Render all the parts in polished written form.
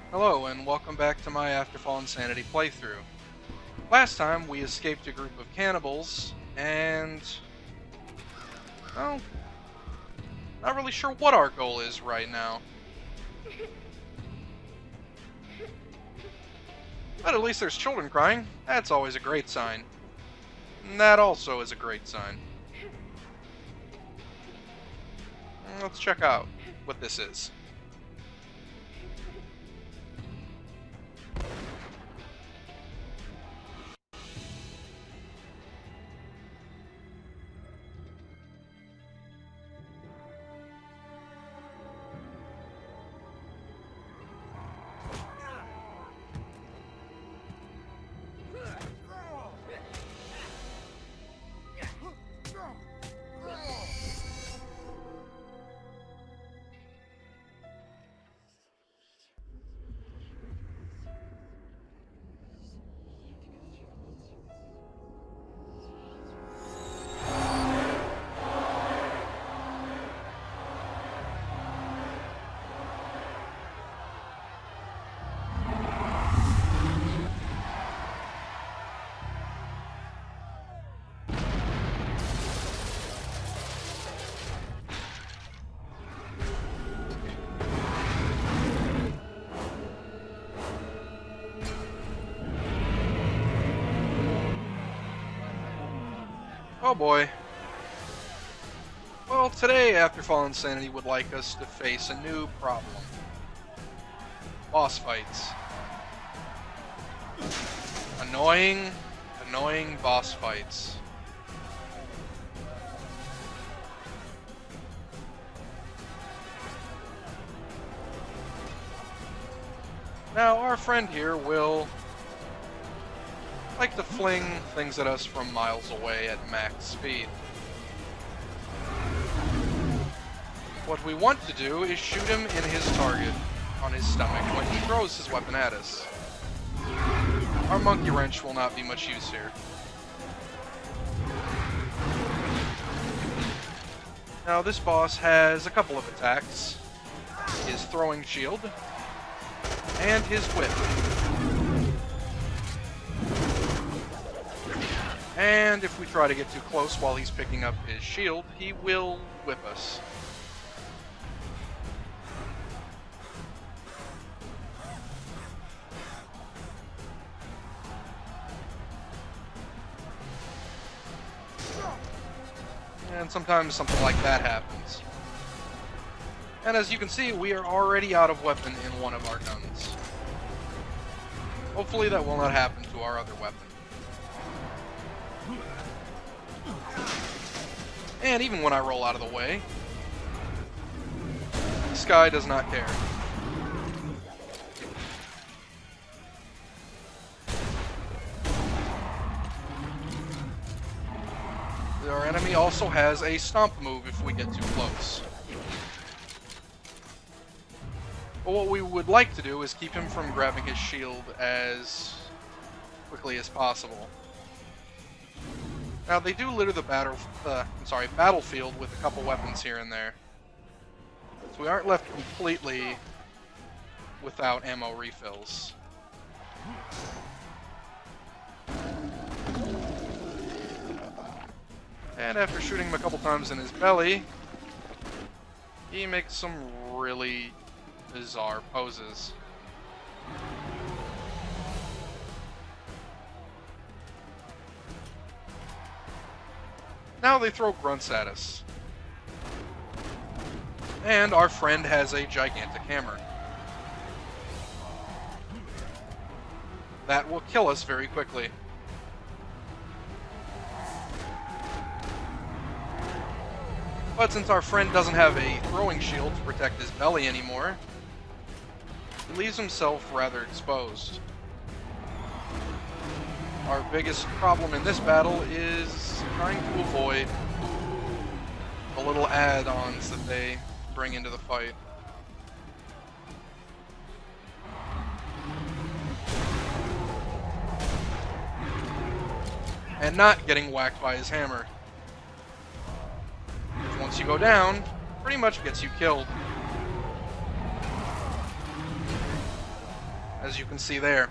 Hello, and welcome back to my Afterfall Insanity playthrough. Last time, we escaped a group of cannibals, and... well, not really sure what our goal is right now. But at least there's children crying. That's always a great sign. And that also is a great sign. Let's check out what this is. Oh boy. Well, today Afterfall Insanity would like us to face a new problem. Boss fights. Annoying boss fights. Now, our friend here will like to fling things at us from miles away at max speed. What we want to do is shoot him in his target, on his stomach, when he throws his weapon at us. Our monkey wrench will not be much use here. Now this boss has a couple of attacks. His throwing shield, and his whip. And if we try to get too close while he's picking up his shield, he will whip us. And sometimes something like that happens. And as you can see, we are already out of weapon in one of our guns. Hopefully that will not happen to our other weapon. And even when I roll out of the way, this guy does not care. Our enemy also has a stomp move if we get too close. But what we would like to do is keep him from grabbing his shield as quickly as possible. Now, they do litter the battlefield with a couple weapons here and there. So we aren't left completely without ammo refills. And after shooting him a couple times in his belly, he makes some really bizarre poses. Now they throw grunts at us. And our friend has a gigantic hammer. That will kill us very quickly. But since our friend doesn't have a throwing shield to protect his belly anymore, he leaves himself rather exposed. Our biggest problem in this battle is trying to avoid the little add-ons that they bring into the fight. And not getting whacked by his hammer. Once you go down, pretty much gets you killed. as you can see there.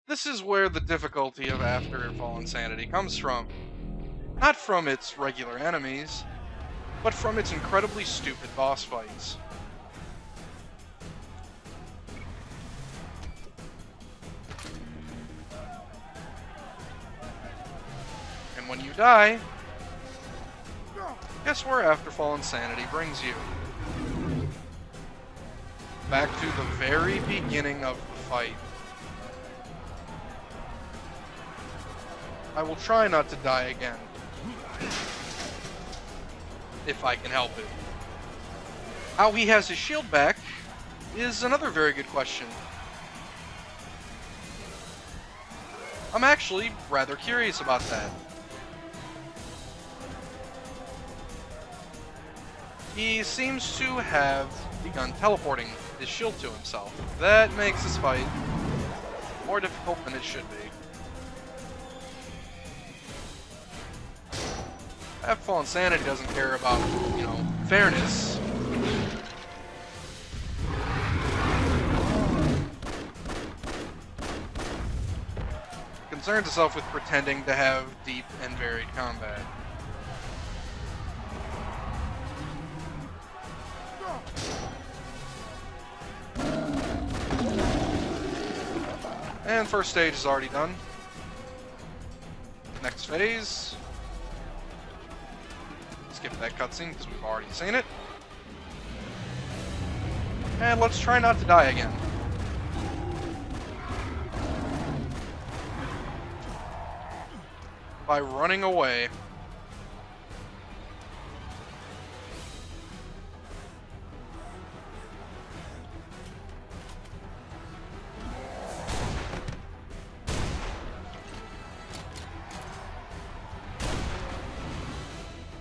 This is where the difficulty of Afterfall Insanity comes from. Not from its regular enemies, but from its incredibly stupid boss fights. And when you die, guess where Afterfall Insanity brings you? Back to the very beginning of the fight. I will try not to die again. If I can help it. How he has his shield back is another very good question. I'm actually rather curious about that. He seems to have begun teleporting his shield to himself. That makes this fight more difficult than it should be. Afterfall Insanity doesn't care about, fairness. It concerns itself with pretending to have deep and varied combat. And first stage is already done. Next phase. Skip that cutscene because we've already seen it. And let's try not to die again. By running away.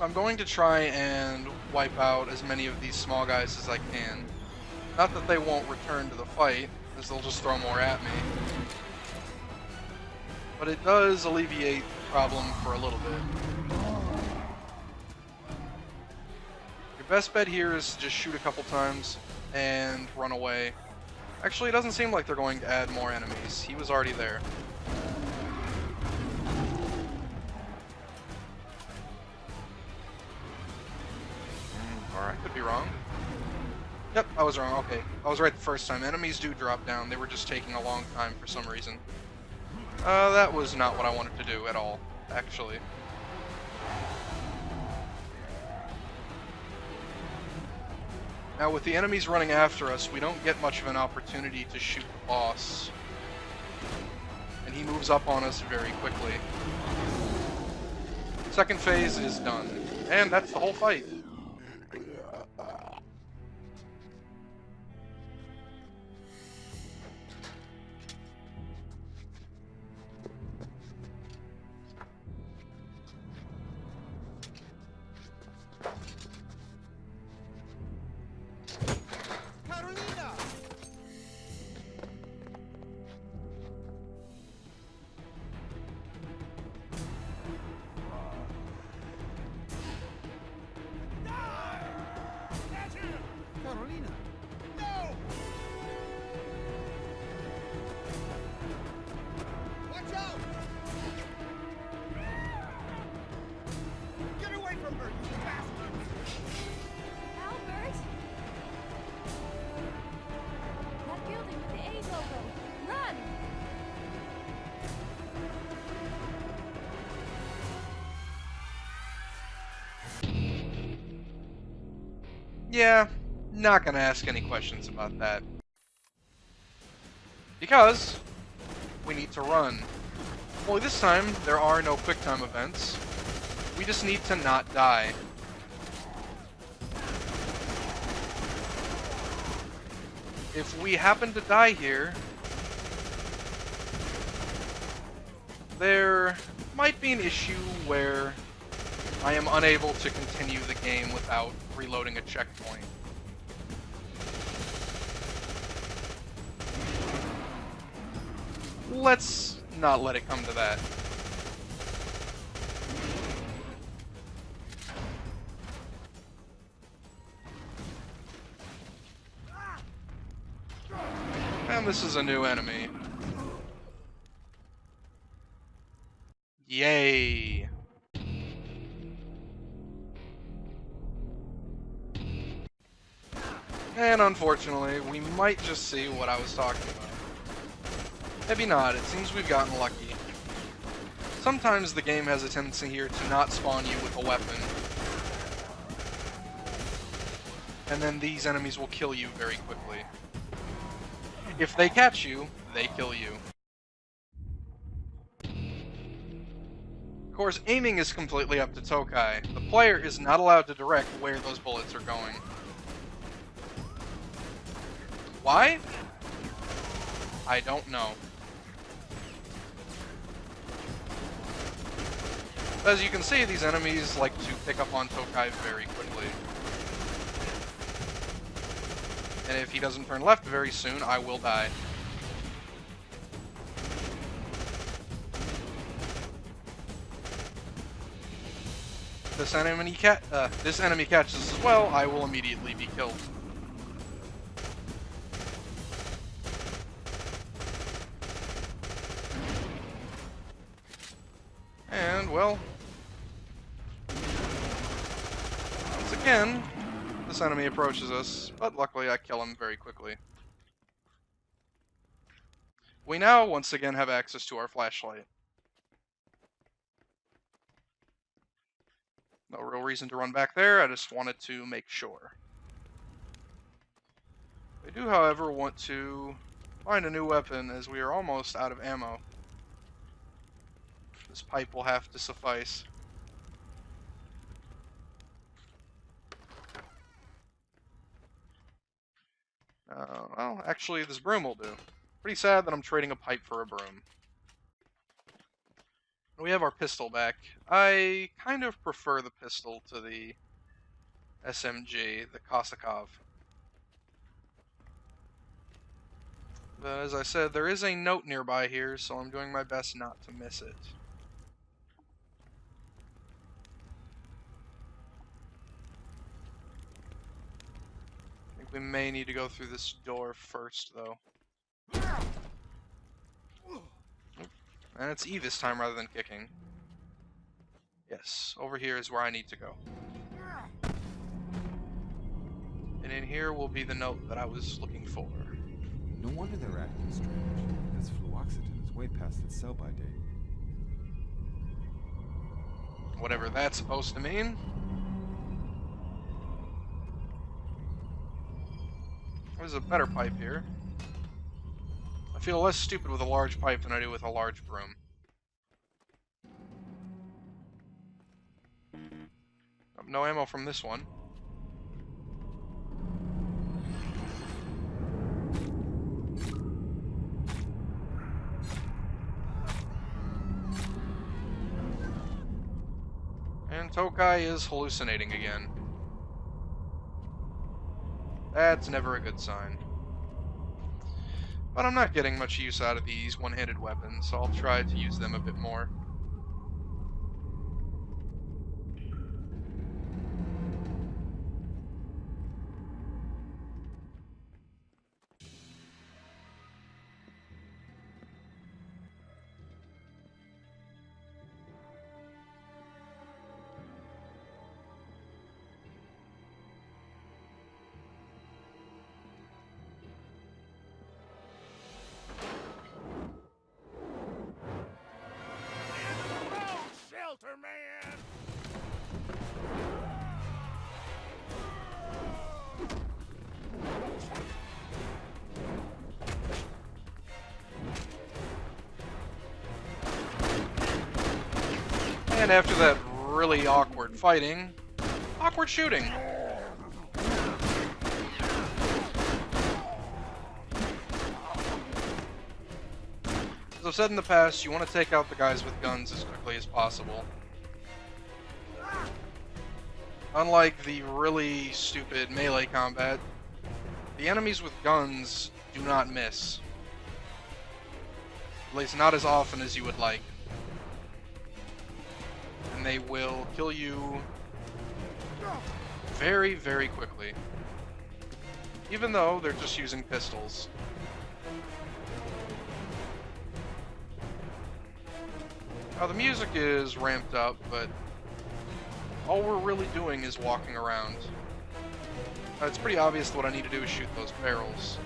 I'm going to try and wipe out as many of these small guys as I can. Not that they won't return to the fight, as they'll just throw more at me. But it does alleviate the problem for a little bit. Your best bet here is to just shoot a couple times and run away. Actually, it doesn't seem like they're going to add more enemies. He was already there. I could be wrong. Yep, I was wrong. Okay, I was right the first time. Enemies do drop down. They were just taking a long time for some reason. That was not what I wanted to do at all, actually. Now, with the enemies running after us, we don't get much of an opportunity to shoot the boss. And he moves up on us very quickly. Second phase is done. And that's the whole fight. Yeah, not gonna ask any questions about that. Because we need to run. Only this time, there are no QuickTime events. We just need to not die. If we happen to die here, there might be an issue where I am unable to continue the game without reloading a checkpoint. Let's not let it come to that. And this is a new enemy. Yay! And unfortunately, we might just see what I was talking about. Maybe not, it seems we've gotten lucky. Sometimes the game has a tendency here to not spawn you with a weapon. And then these enemies will kill you very quickly. If they catch you, they kill you. Of course, aiming is completely up to Tokaj. The player is not allowed to direct where those bullets are going. Why? I don't know. As you can see, these enemies like to pick up on Tokaj very quickly. And if he doesn't turn left very soon, I will die. This enemy catches us as well, I will immediately be killed. And, well, once again, this enemy approaches us, but luckily I kill him very quickly. We now, once again, have access to our flashlight. No real reason to run back there, I just wanted to make sure. I do, however, want to find a new weapon, as we are almost out of ammo. This pipe will have to suffice. Well, actually, this broom will do. Pretty sad that I'm trading a pipe for a broom. We have our pistol back. I kind of prefer the pistol to the SMG, the Kosakov. But as I said, there is a note nearby here, so I'm doing my best not to miss it. I think we may need to go through this door first, though. And it's E this time rather than kicking. Yes, over here is where I need to go. And in here will be the note that I was looking for. No wonder they're acting strange. This fluoxetine is way past its sell-by date. Whatever that's supposed to mean. There's a better pipe here. I feel less stupid with a large pipe than I do with a large broom. No ammo from this one. And Tokaj is hallucinating again. That's never a good sign. But I'm not getting much use out of these one-handed weapons, so I'll try to use them a bit more. Man. And after that really awkward fighting, awkward shooting. As I've said in the past, you want to take out the guys with guns as quickly as possible. Unlike the really stupid melee combat, the enemies with guns do not miss. At least not as often as you would like. And they will kill you very, very quickly. Even though they're just using pistols. Now the music is ramped up, but all we're really doing is walking around. It's pretty obvious that what I need to do is shoot those barrels.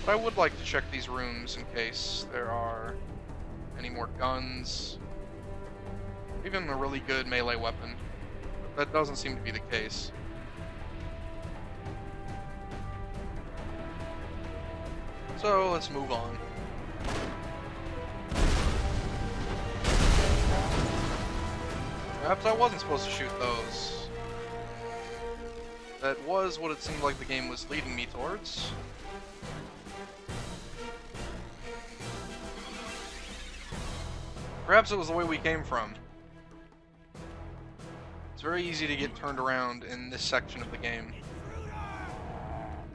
But I would like to check these rooms in case there are any more guns. Even a really good melee weapon. But that doesn't seem to be the case. So let's move on. Perhaps I wasn't supposed to shoot those. That was what it seemed like the game was leading me towards. Perhaps it was the way we came from. It's very easy to get turned around in this section of the game.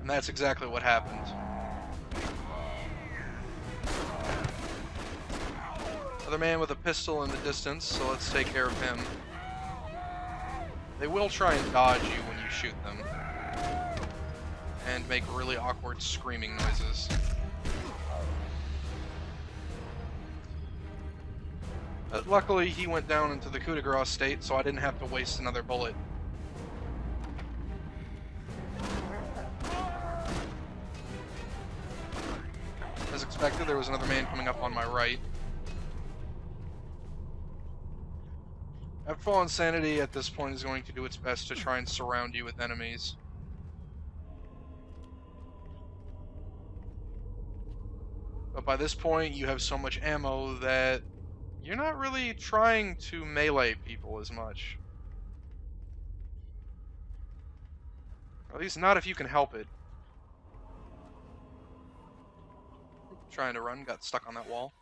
And that's exactly what happened. Another man with a pistol in the distance, so let's take care of him. They will try and dodge you when you shoot them. And make really awkward screaming noises. But luckily, he went down into the coup de grace state, so I didn't have to waste another bullet. As expected, there was another man coming up on my right. Afterfall Insanity at this point is going to do its best to try and surround you with enemies. But by this point, you have so much ammo that you're not really trying to melee people as much. Or at least not if you can help it. Trying to run, got stuck on that wall.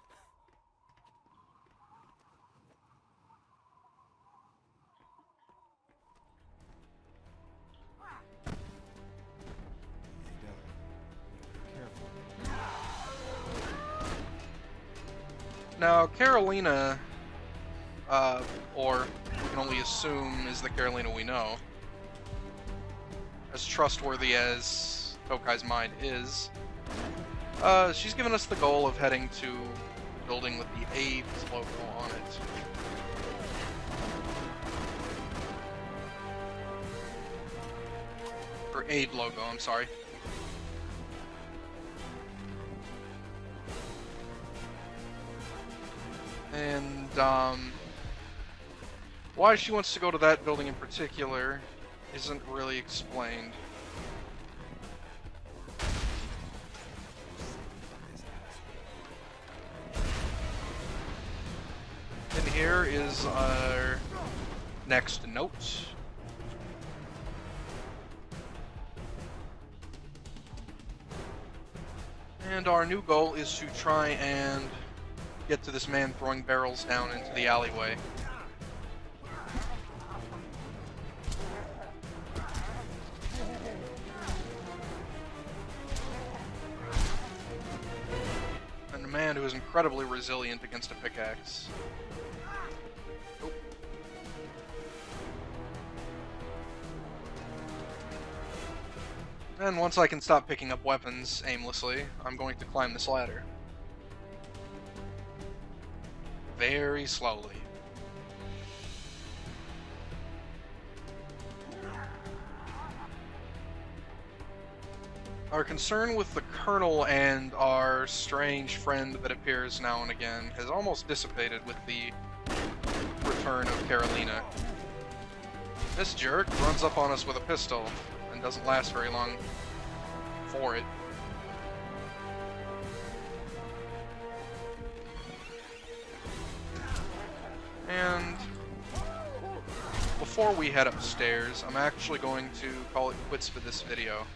Now, Carolina, or we can only assume is the Carolina we know, as trustworthy as Tokaj's mind is, she's given us the goal of heading to the building with the AIDS logo on it. Or aid logo, I'm sorry. And, why she wants to go to that building in particular isn't really explained. And here is our next note. And our new goal is to try and get to this man throwing barrels down into the alleyway. And a man who is incredibly resilient against a pickaxe. Oh. And once I can stop picking up weapons aimlessly, I'm going to climb this ladder. Very slowly. Our concern with the Colonel and our strange friend that appears now and again has almost dissipated with the return of Carolina. This jerk runs up on us with a pistol and doesn't last very long for it. And before we head upstairs, I'm actually going to call it quits for this video.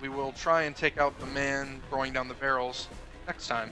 We will try and take out the man throwing down the barrels next time.